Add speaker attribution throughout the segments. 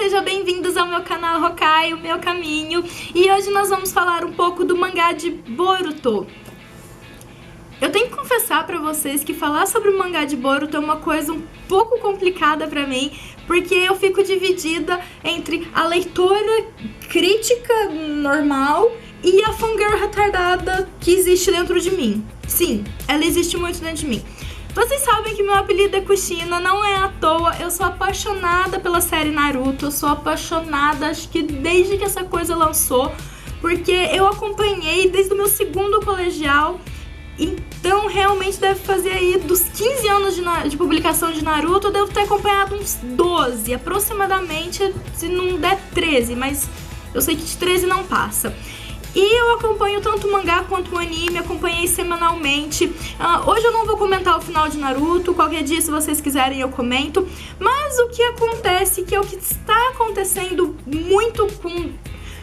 Speaker 1: sejam bem-vindos ao meu canal Hokai, o meu caminho. E hoje nós vamos falar um pouco do mangá de Boruto. Eu tenho que confessar pra vocês que falar sobre o mangá de Boruto é uma coisa um pouco complicada pra mim, porque eu fico dividida entre a leitora crítica normal e a fangirl retardada que existe dentro de mim. Sim, ela existe muito dentro de mim. Vocês sabem que meu apelido é Kushina, não é à toa, eu sou apaixonada pela série Naruto, eu sou apaixonada, acho que desde que essa coisa lançou, porque eu acompanhei desde o meu segundo colegial, então realmente deve fazer aí dos 15 anos de publicação de Naruto, eu devo ter acompanhado uns 12, aproximadamente, se não der 13, mas eu sei que de 13 não passa. E eu acompanho tanto o mangá quanto o anime, acompanhei semanalmente. Hoje eu não vou comentar o final de Naruto, qualquer dia se vocês quiserem eu comento. Mas o que acontece, que é o que está acontecendo muito com,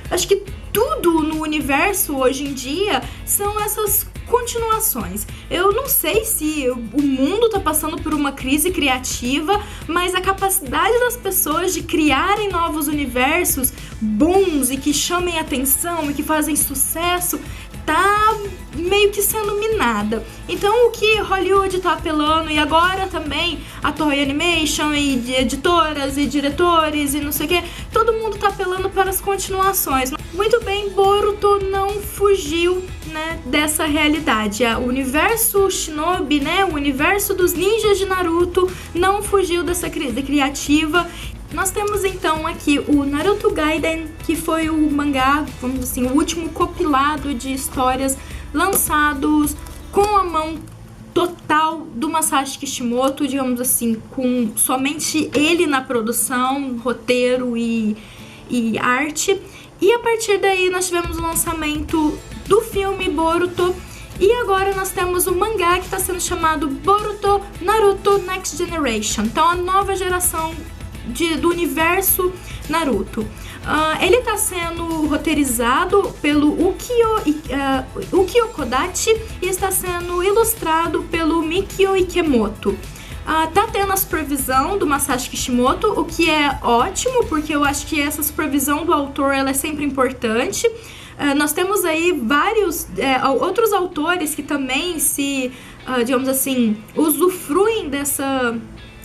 Speaker 1: acho que tudo no universo hoje em dia, são essas continuações. Eu não sei se o mundo tá passando por uma crise criativa, mas a capacidade das pessoas de criarem novos universos bons e que chamem atenção e que fazem sucesso tá meio que sendo minada. Então o que Hollywood tá apelando, e agora também a Toei Animation e de editoras e diretores e não sei o que, todo mundo tá apelando para as continuações. Muito bem, Boruto não fugiu, né, dessa realidade. O universo Shinobi, né, o universo dos ninjas de Naruto não fugiu dessa crise criativa. Nós temos então aqui o Naruto Gaiden, que foi o mangá, vamos dizer assim, o último compilado de histórias lançados com a mão total do Masashi Kishimoto, digamos assim, com somente ele na produção, roteiro e arte. E a partir daí nós tivemos o lançamento do filme Boruto. E agora nós temos o mangá que está sendo chamado Boruto Naruto Next Generation. Então a nova geração do universo Naruto. Ele está sendo roteirizado pelo Ukio Kodachi e está sendo ilustrado pelo Mikio Ikemoto. Tá tendo a supervisão do Masashi Kishimoto, o que é ótimo, porque eu acho que essa supervisão do autor ela é sempre importante. Nós temos aí vários outros autores que também digamos assim, usufruem dessa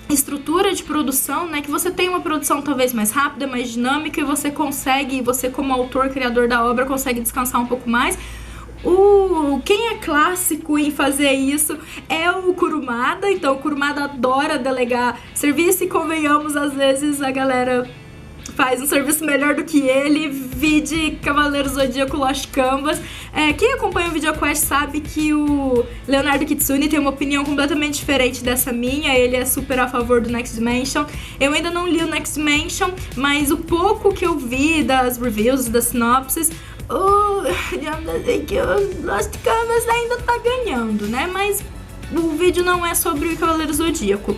Speaker 1: estrutura de produção, né, que você tem uma produção talvez mais rápida, mais dinâmica, e você como autor, criador da obra, consegue descansar um pouco mais. Quem é clássico em fazer isso é o Kurumada, então o Kurumada adora delegar serviço e, convenhamos, às vezes a galera faz um serviço melhor do que ele, vide Cavaleiro Zodíaco Lost Canvas. Quem acompanha o VideoQuest sabe que o Leonardo Kitsune tem uma opinião completamente diferente dessa minha, ele é super a favor do Next Dimension. Eu ainda não li o Next Dimension, mas o pouco que eu vi das reviews, das sinopses, digamos assim, que o Lost Canvas ainda tá ganhando, né? Mas o vídeo não é sobre o Cavaleiro Zodíaco.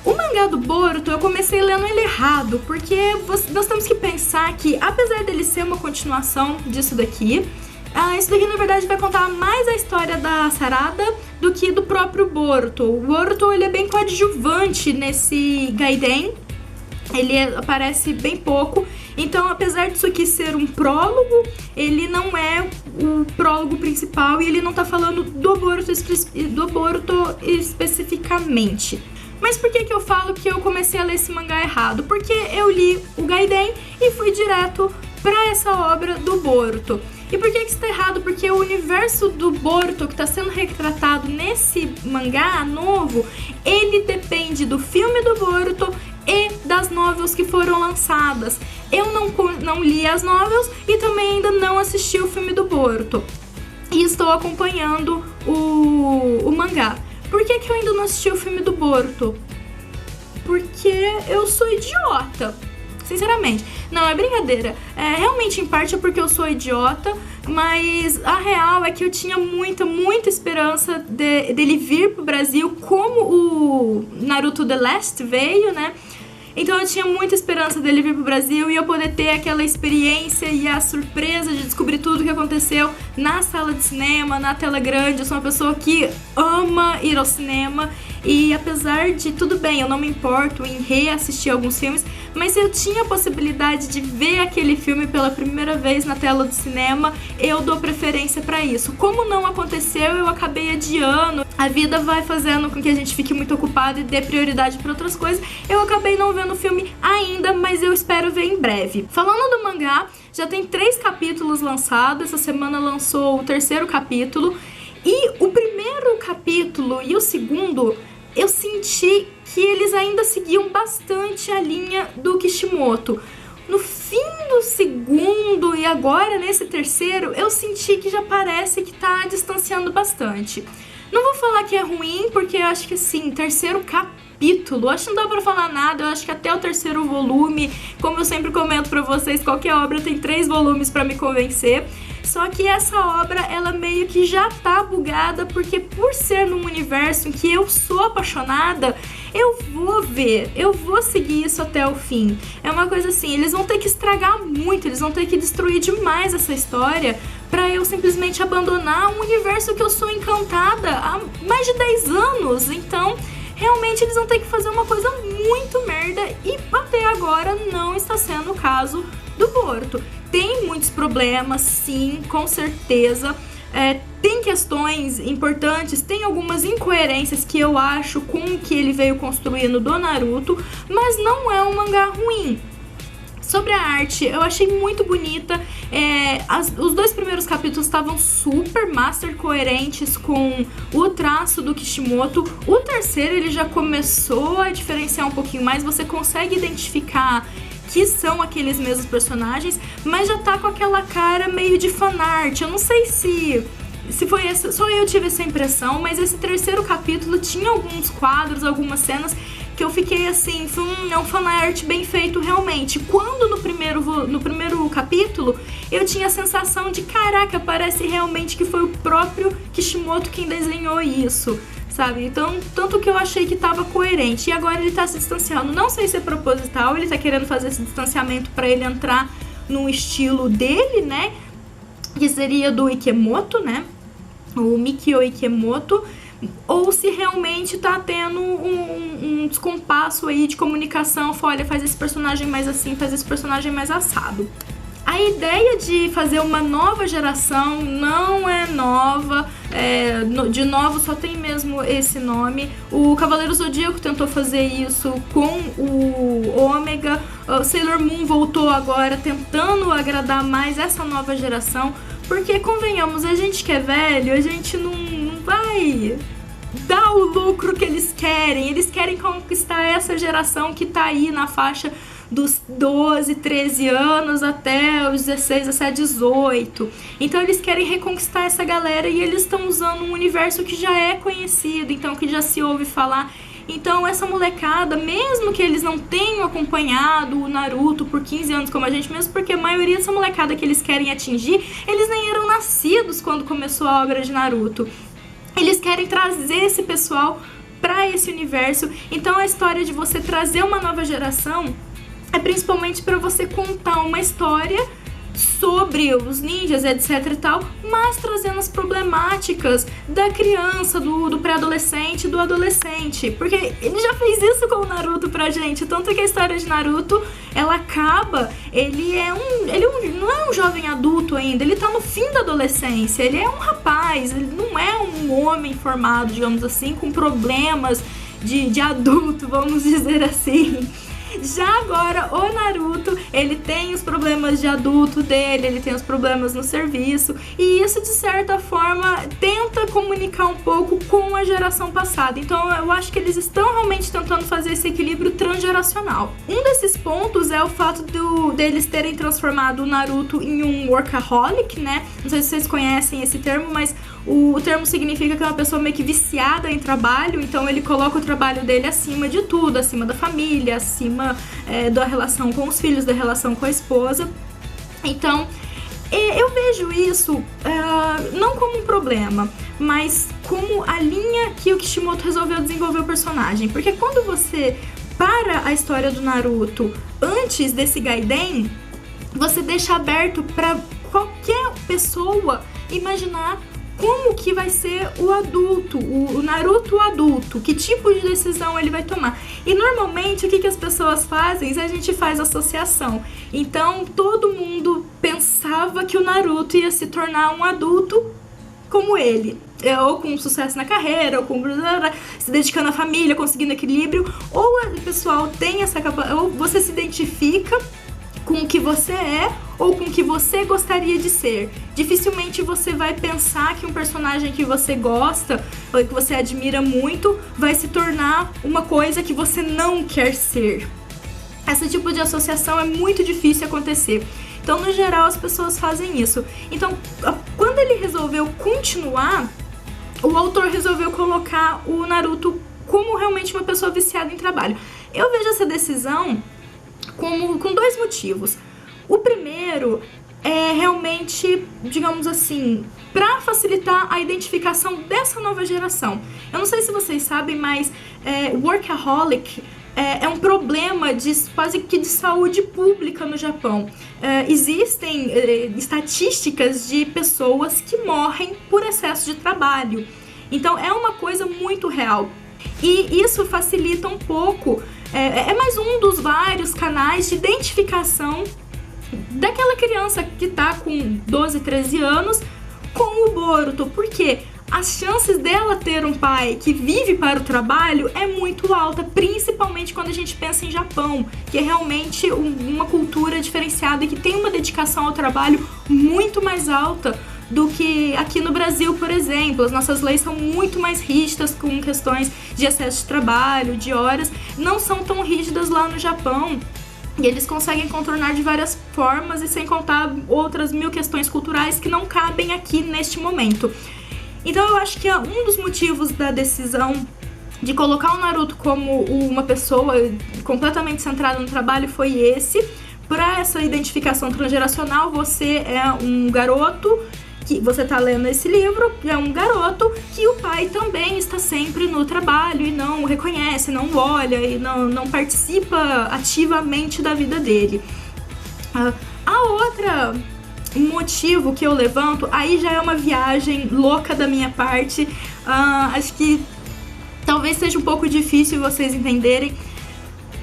Speaker 1: O mangá do Boruto, eu comecei lendo ele errado, porque nós temos que pensar que, apesar dele ser uma continuação disso daqui, isso daqui na verdade vai contar mais a história da Sarada do que do próprio Boruto. O Boruto ele é bem coadjuvante nesse Gaiden, ele aparece bem pouco, então apesar disso aqui ser um prólogo, ele não é o prólogo principal e ele não tá falando do Boruto especificamente. Mas por que eu falo que eu comecei a ler esse mangá errado? Porque eu li o Gaiden e fui direto pra essa obra do Boruto. E por que isso tá errado? Porque o universo do Boruto que tá sendo retratado nesse mangá novo, ele depende do filme do Boruto e das novels que foram lançadas. Eu não li as novels e também ainda não assisti o filme do Boruto. E estou acompanhando o mangá. Por que eu ainda não assisti o filme do Boruto? Porque eu sou idiota, sinceramente. Não, é brincadeira. Realmente, em parte é porque eu sou idiota, mas a real é que eu tinha muita esperança dele vir pro Brasil, como o Naruto The Last veio, né? Então eu tinha muita esperança dele vir pro Brasil e eu poder ter aquela experiência e a surpresa de descobrir tudo o que aconteceu na sala de cinema, na tela grande. Eu sou uma pessoa que ama ir ao cinema e apesar de, tudo bem, eu não me importo em reassistir alguns filmes, mas se eu tinha a possibilidade de ver aquele filme pela primeira vez na tela do cinema, eu dou preferência pra isso. Como não aconteceu, eu acabei adiando. A vida vai fazendo com que a gente fique muito ocupado e dê prioridade pra outras coisas. Eu acabei não vendo o filme ainda, mas eu espero ver em breve. Falando do mangá, já tem 3 capítulos lançados. Essa semana lançou o 3º capítulo. E o primeiro capítulo e o segundo, eu senti que eles ainda seguiam bastante a linha do Kishimoto. No fim do segundo e agora nesse 3º, eu senti que já parece que tá distanciando bastante. Não vou falar que é ruim, porque eu acho que assim, 3º capítulo, acho que não dá pra falar nada, eu acho que até o 3º volume, como eu sempre comento pra vocês, qualquer obra tem 3 volumes pra me convencer. Só que essa obra, ela meio que já tá bugada, porque por ser num universo em que eu sou apaixonada, eu vou ver, eu vou seguir isso até o fim. É uma coisa assim, eles vão ter que estragar muito, eles vão ter que destruir demais essa história pra eu simplesmente abandonar um universo que eu sou encantada há mais de 10 anos. Então, realmente eles vão ter que fazer uma coisa muito merda e até agora não está sendo o caso do Boruto. Tem muitos problemas, sim, com certeza. Tem questões importantes, tem algumas incoerências que eu acho com o que ele veio construindo do Naruto, mas não é um mangá ruim. Sobre a arte, eu achei muito bonita. Os 2 primeiros capítulos estavam super master coerentes com o traço do Kishimoto. O 3º ele já começou a diferenciar um pouquinho mais, você consegue identificar que são aqueles mesmos personagens, mas já tá com aquela cara meio de fanart. Eu não sei se foi essa, só eu tive essa impressão, mas esse 3º capítulo tinha alguns quadros, algumas cenas que eu fiquei assim, é um fanart bem feito realmente. Quando no primeiro capítulo eu tinha a sensação de, caraca, parece realmente que foi o próprio Kishimoto quem desenhou isso, sabe? Então, tanto que eu achei que tava coerente. E agora ele tá se distanciando. Não sei se é proposital, ele tá querendo fazer esse distanciamento pra ele entrar no estilo dele, né? Que seria do Ikemoto, né? O Mikio Ikemoto. Ou se realmente tá tendo um descompasso aí de comunicação. Olha, faz esse personagem mais assim, faz esse personagem mais assado. A ideia de fazer uma nova geração não é nova, de novo só tem mesmo esse nome. O Cavaleiro Zodíaco tentou fazer isso com o Ômega, o Sailor Moon voltou agora tentando agradar mais essa nova geração, porque convenhamos, a gente que é velho, a gente não vai dar o lucro que eles querem conquistar essa geração que tá aí na faixa dos 12, 13 anos até os 16, 17, 18. Então eles querem reconquistar essa galera e eles estão usando um universo que já é conhecido, então que já se ouve falar. Então essa molecada, mesmo que eles não tenham acompanhado o Naruto por 15 anos como a gente, mesmo porque a maioria dessa molecada que eles querem atingir, eles nem eram nascidos quando começou a obra de Naruto. Eles querem trazer esse pessoal pra esse universo. Então a história de você trazer uma nova geração é principalmente para você contar uma história sobre os ninjas, etc e tal, mas trazendo as problemáticas da criança, do pré-adolescente, do adolescente, porque ele já fez isso com o Naruto pra gente, tanto que a história de Naruto, ela acaba, ele não é um jovem adulto ainda, ele tá no fim da adolescência, ele é um rapaz, ele não é um homem formado, digamos assim, com problemas de adulto, vamos dizer assim. Já agora, o Naruto, ele tem os problemas de adulto dele, ele tem os problemas no serviço, e isso, de certa forma, tenta comunicar um pouco com a geração passada. Então, eu acho que eles estão realmente tentando fazer esse equilíbrio transgeracional. Um desses pontos é o fato deles terem transformado o Naruto em um workaholic, né? Não sei se vocês conhecem esse termo, mas o termo significa que é uma pessoa meio que viciada em trabalho, então ele coloca o trabalho dele acima de tudo, acima da família, acima da relação com os filhos, da relação com a esposa. Então, eu vejo isso não como um problema, mas como a linha que o Kishimoto resolveu desenvolver o personagem. Porque quando você para a história do Naruto antes desse Gaiden, você deixa aberto para qualquer pessoa imaginar como que vai ser o adulto, o Naruto adulto, que tipo de decisão ele vai tomar. E normalmente o que as pessoas fazem? A gente faz associação. Então todo mundo pensava que o Naruto ia se tornar um adulto como ele, ou com sucesso na carreira, ou com se dedicando à família, conseguindo equilíbrio, ou o pessoal tem essa capacidade, ou você se identifica com o que você é ou com o que você gostaria de ser. Dificilmente você vai pensar que um personagem que você gosta ou que você admira muito vai se tornar uma coisa que você não quer ser. Esse tipo de associação é muito difícil acontecer. Então, no geral, as pessoas fazem isso. Então, quando ele resolveu continuar, o autor resolveu colocar o Naruto como realmente uma pessoa viciada em trabalho. Eu vejo essa decisão com dois motivos. O primeiro é realmente, digamos assim, para facilitar a identificação dessa nova geração. Eu não sei se vocês sabem, mas workaholic é um problema quase que de saúde pública no Japão. Existem estatísticas de pessoas que morrem por excesso de trabalho. Então é uma coisa muito real. E isso facilita um pouco, é mais um dos vários canais de identificação daquela criança que tá com 12, 13 anos com o Boruto. Por quê? As chances dela ter um pai que vive para o trabalho é muito alta, principalmente quando a gente pensa em Japão, que é realmente uma cultura diferenciada e que tem uma dedicação ao trabalho muito mais alta do que aqui no Brasil, por exemplo. As nossas leis são muito mais rígidas com questões de excesso de trabalho, de horas, não são tão rígidas lá no Japão. E eles conseguem contornar de várias formas, e sem contar outras 1000 questões culturais que não cabem aqui neste momento. Então eu acho que um dos motivos da decisão de colocar o Naruto como uma pessoa completamente centrada no trabalho foi esse. Para essa identificação transgeracional, você é um garoto, que você está lendo esse livro, é um garoto que o pai também está sempre no trabalho e não reconhece, não olha e não participa ativamente da vida dele. A outra motivo que eu levanto, aí já é uma viagem louca da minha parte, acho que talvez seja um pouco difícil vocês entenderem,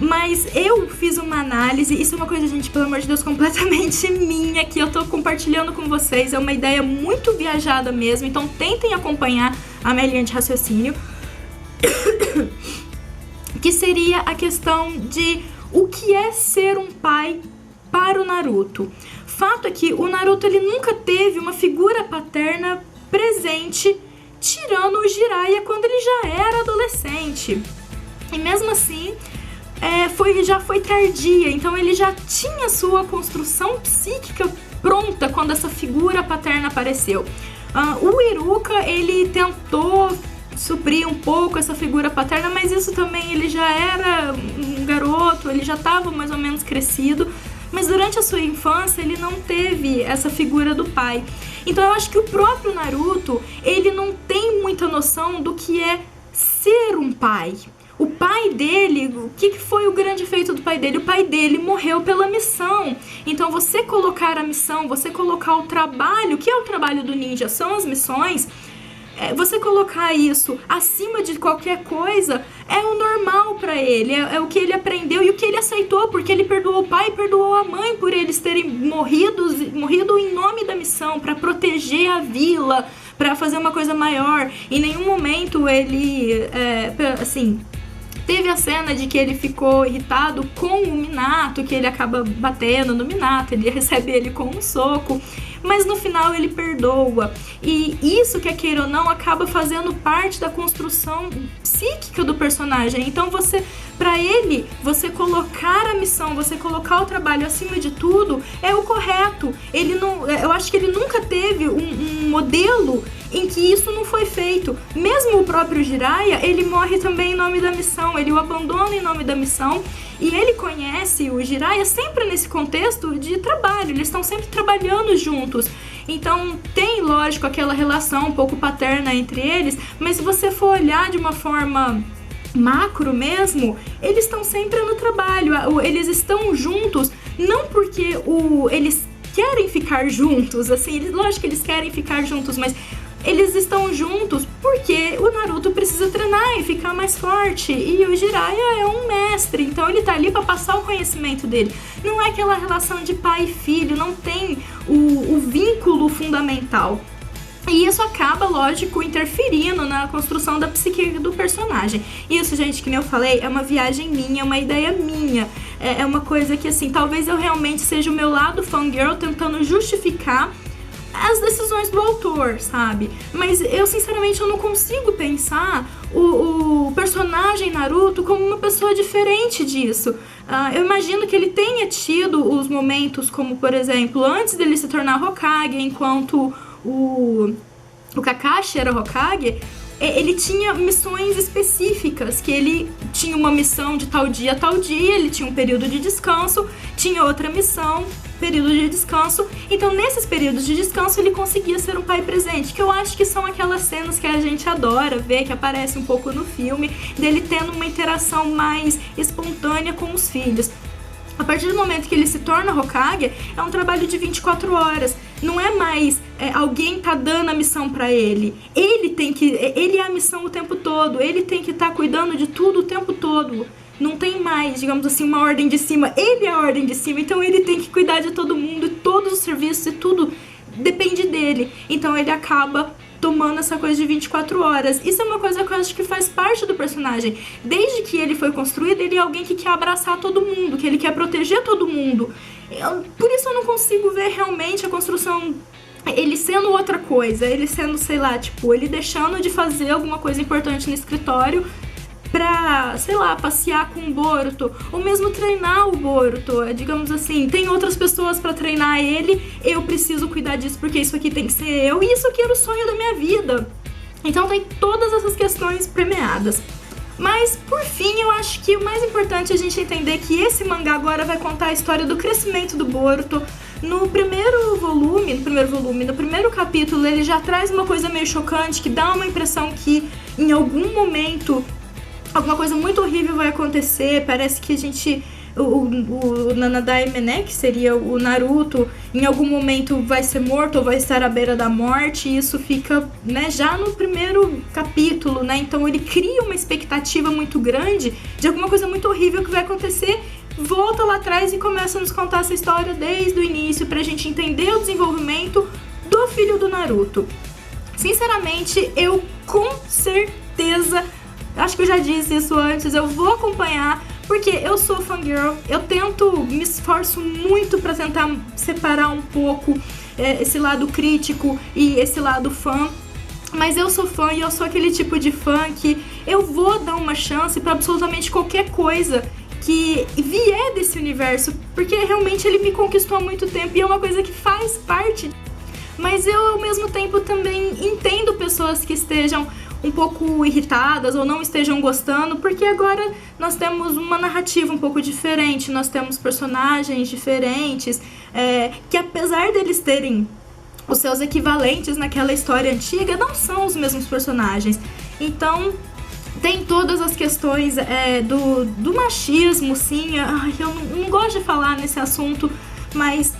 Speaker 1: mas eu fiz uma análise, isso é uma coisa, gente, pelo amor de Deus, completamente minha, que eu tô compartilhando com vocês, é uma ideia muito viajada mesmo, então tentem acompanhar a minha linha de raciocínio, que seria a questão de o que é ser um pai para o Naruto. Fato é que o Naruto ele nunca teve uma figura paterna presente, tirando o Jiraiya quando ele já era adolescente. E mesmo assim, já foi tardia, então ele já tinha sua construção psíquica pronta quando essa figura paterna apareceu. O Iruka, ele tentou suprir um pouco essa figura paterna, mas isso também, ele já era um garoto, ele já estava mais ou menos crescido, mas durante a sua infância ele não teve essa figura do pai. Então eu acho que o próprio Naruto, ele não tem muita noção do que é ser um pai. O pai dele, o que foi o grande feito do pai dele? O pai dele morreu pela missão. Então você colocar a missão, você colocar o trabalho, que é o trabalho do ninja, são as missões, você colocar isso acima de qualquer coisa é o normal pra ele, é o que ele aprendeu e o que ele aceitou, porque ele perdoou o pai e perdoou a mãe por eles terem morrido em nome da missão, pra proteger a vila, pra fazer uma coisa maior. Em nenhum momento ele, teve a cena de que ele ficou irritado com o Minato, que ele acaba batendo no Minato, ele recebe ele com um soco, mas no final ele perdoa. E isso, quer queira ou não, acaba fazendo parte da construção psíquica do personagem. Então pra ele, você colocar a missão, você colocar o trabalho acima de tudo, é o correto. Eu acho que ele nunca teve um modelo em que isso não foi feito. Mesmo o próprio Jiraiya, ele morre também em nome da missão, ele o abandona em nome da missão, e ele conhece o Jiraiya sempre nesse contexto de trabalho, eles estão sempre trabalhando juntos. Então tem, lógico, aquela relação um pouco paterna entre eles, mas se você for olhar de uma forma macro mesmo, eles estão sempre no trabalho, eles estão juntos, não porque eles querem ficar juntos, assim, lógico que eles querem ficar juntos, mas eles estão juntos porque o Naruto precisa treinar e ficar mais forte, e o Jiraiya é um mestre, então ele tá ali pra passar o conhecimento dele. Não é aquela relação de pai e filho, não tem o vínculo fundamental. E isso acaba, lógico, interferindo na construção da psique do personagem. Isso, gente, que nem eu falei, é uma viagem minha, é uma ideia minha. É uma coisa que, assim, talvez eu realmente seja o meu lado fangirl tentando justificar as decisões do autor, sabe? Mas eu, sinceramente, eu não consigo pensar o personagem Naruto como uma pessoa diferente disso. Eu imagino que ele tenha tido os momentos como, por exemplo, antes dele se tornar Hokage, enquanto o Kakashi era Hokage, ele tinha missões específicas, que ele tinha uma missão de tal dia a tal dia, ele tinha um período de descanso, tinha outra missão, período de descanso. Então, nesses períodos de descanso, ele conseguia ser um pai presente, que eu acho que são aquelas cenas que a gente adora ver, que aparece um pouco no filme, dele tendo uma interação mais espontânea com os filhos. A partir do momento que ele se torna Hokage, é um trabalho de 24 horas. Não é mais alguém tá dando a missão pra ele. Ele é a missão o tempo todo. Ele tem que estar cuidando de tudo o tempo todo. Não tem mais, digamos assim, uma ordem de cima. Ele é a ordem de cima, então ele tem que cuidar de todo mundo, todos os serviços e tudo depende dele. Então ele acaba tomando essa coisa de 24 horas. Isso é uma coisa que eu acho que faz parte do personagem. Desde que ele foi construído, ele é alguém que quer abraçar todo mundo, que ele quer proteger todo mundo. Por isso eu não consigo ver realmente a construção, ele sendo outra coisa, ele sendo, sei lá, tipo, ele deixando de fazer alguma coisa importante no escritório pra, sei lá, passear com o Boruto, ou mesmo treinar o Boruto, digamos assim, tem outras pessoas pra treinar ele, eu preciso cuidar disso porque isso aqui tem que ser eu, e isso aqui era o sonho da minha vida. Então tem todas essas questões premiadas. Mas, por fim, eu acho que o mais importante é a gente entender que esse mangá agora vai contar a história do crescimento do Boruto. No primeiro capítulo, ele já traz uma coisa meio chocante, que dá uma impressão que em algum momento alguma coisa muito horrível vai acontecer. Parece que a gente... O Nanadaime, né, que seria o Naruto, em algum momento vai ser morto ou vai estar à beira da morte, e isso fica, né, já no primeiro capítulo, né, então ele cria uma expectativa muito grande de alguma coisa muito horrível que vai acontecer, volta lá atrás e começa a nos contar essa história desde o início pra gente entender o desenvolvimento do filho do Naruto. Sinceramente, eu com certeza, acho que eu já disse isso antes, eu vou acompanhar, porque eu sou fangirl, eu me esforço muito pra tentar separar um pouco esse lado crítico e esse lado fã, mas eu sou fã e eu sou aquele tipo de fã que eu vou dar uma chance pra absolutamente qualquer coisa que vier desse universo, porque realmente ele me conquistou há muito tempo e é uma coisa que faz parte. Mas eu, ao mesmo tempo, também entendo pessoas que estejam um pouco irritadas ou não estejam gostando, porque agora nós temos uma narrativa um pouco diferente, nós temos personagens diferentes, que apesar deles terem os seus equivalentes naquela história antiga, não são os mesmos personagens. Então tem todas as questões do machismo, sim. Eu não gosto de falar nesse assunto, mas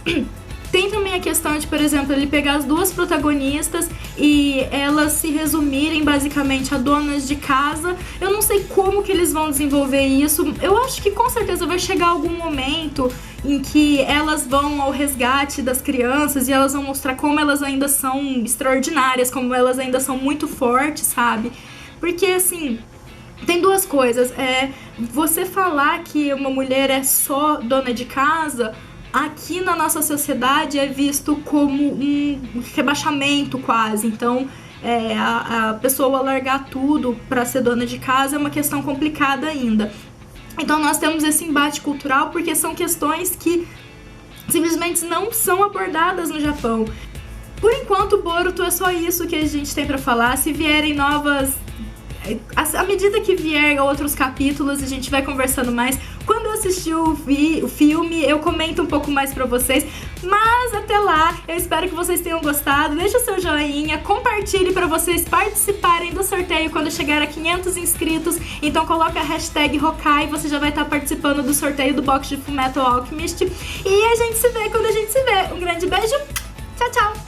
Speaker 1: tem também a questão de, por exemplo, ele pegar as duas protagonistas e elas se resumirem basicamente a donas de casa. Eu não sei como que eles vão desenvolver isso. Eu acho que com certeza vai chegar algum momento em que elas vão ao resgate das crianças e elas vão mostrar como elas ainda são extraordinárias, como elas ainda são muito fortes, sabe? Porque, assim, tem duas coisas. Você falar que uma mulher é só dona de casa, aqui na nossa sociedade é visto como um rebaixamento quase. Então, a pessoa largar tudo para ser dona de casa é uma questão complicada ainda. Então nós temos esse embate cultural porque são questões que simplesmente não são abordadas no Japão. Por enquanto, Boruto é só isso que a gente tem para falar. Se vierem novas... À medida que vier outros capítulos, a gente vai conversando mais. Quando eu assistir o filme, eu comento um pouco mais pra vocês. Mas até lá, eu espero que vocês tenham gostado. Deixa o seu joinha, compartilhe pra vocês participarem do sorteio quando chegar a 500 inscritos. Então coloca a hashtag Hokai, você já vai estar participando do sorteio do box de Fullmetal Alchemist. E a gente se vê quando a gente se vê. Um grande beijo, tchau, tchau!